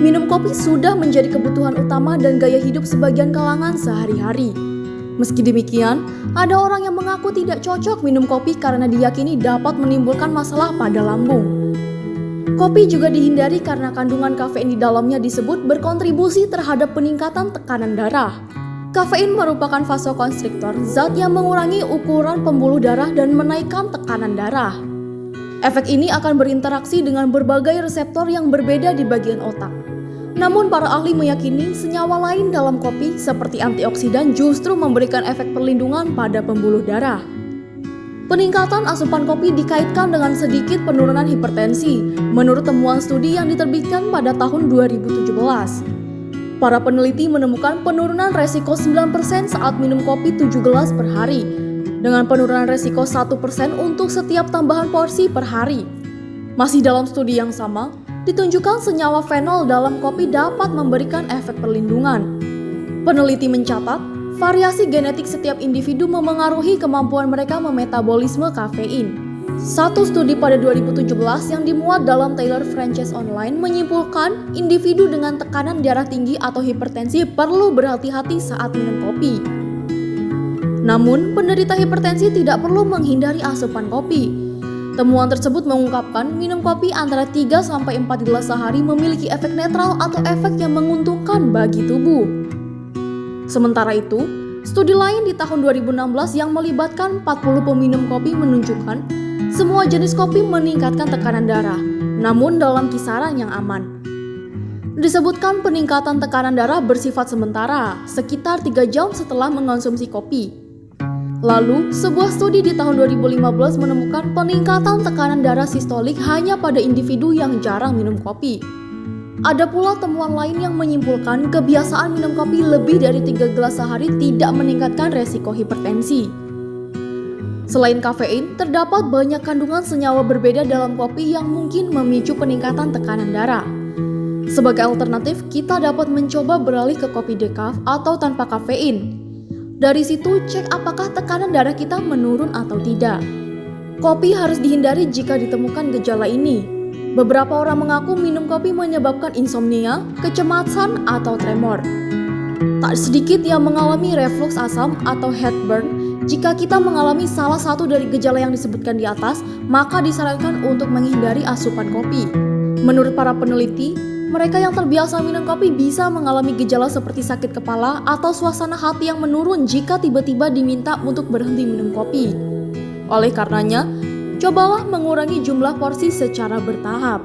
Minum kopi sudah menjadi kebutuhan utama dan gaya hidup sebagian kalangan sehari-hari. Meski demikian, ada orang yang mengaku tidak cocok minum kopi karena diyakini dapat menimbulkan masalah pada lambung. Kopi juga dihindari karena kandungan kafein di dalamnya disebut berkontribusi terhadap peningkatan tekanan darah. Kafein merupakan vasokonstriktor, zat yang mengurangi ukuran pembuluh darah dan menaikkan tekanan darah. Efek ini akan berinteraksi dengan berbagai reseptor yang berbeda di bagian otak. Namun para ahli meyakini senyawa lain dalam kopi seperti antioksidan justru memberikan efek perlindungan pada pembuluh darah. Peningkatan asupan kopi dikaitkan dengan sedikit penurunan hipertensi, menurut temuan studi yang diterbitkan pada tahun 2017. Para peneliti menemukan penurunan resiko 9% saat minum kopi 7 gelas per hari, dengan penurunan resiko 1% untuk setiap tambahan porsi per hari. Masih dalam studi yang sama, ditunjukkan senyawa fenol dalam kopi dapat memberikan efek perlindungan. Peneliti mencatat, variasi genetik setiap individu memengaruhi kemampuan mereka memetabolisme kafein. Satu studi pada 2017 yang dimuat dalam Taylor Frances Online menyimpulkan individu dengan tekanan darah tinggi atau hipertensi perlu berhati-hati saat minum kopi. Namun, penderita hipertensi tidak perlu menghindari asupan kopi. Temuan tersebut mengungkapkan minum kopi antara 3-4 gelas sehari memiliki efek netral atau efek yang menguntungkan bagi tubuh. Sementara itu, studi lain di tahun 2016 yang melibatkan 40 peminum kopi menunjukkan semua jenis kopi meningkatkan tekanan darah, namun dalam kisaran yang aman. Disebutkan peningkatan tekanan darah bersifat sementara, sekitar 3 jam setelah mengonsumsi kopi. Lalu, sebuah studi di tahun 2015 menemukan peningkatan tekanan darah sistolik hanya pada individu yang jarang minum kopi. Ada pula temuan lain yang menyimpulkan kebiasaan minum kopi lebih dari 3 gelas sehari tidak meningkatkan resiko hipertensi. Selain kafein, terdapat banyak kandungan senyawa berbeda dalam kopi yang mungkin memicu peningkatan tekanan darah. Sebagai alternatif, kita dapat mencoba beralih ke kopi decaf atau tanpa kafein. Dari situ, cek apakah tekanan darah kita menurun atau tidak. Kopi harus dihindari jika ditemukan gejala ini. Beberapa orang mengaku minum kopi menyebabkan insomnia, kecemasan, atau tremor. Tak sedikit yang mengalami reflux asam atau heartburn. Jika kita mengalami salah satu dari gejala yang disebutkan di atas, maka disarankan untuk menghindari asupan kopi. Menurut para peneliti, mereka yang terbiasa minum kopi bisa mengalami gejala seperti sakit kepala atau suasana hati yang menurun jika tiba-tiba diminta untuk berhenti minum kopi. Oleh karenanya, cobalah mengurangi jumlah porsi secara bertahap.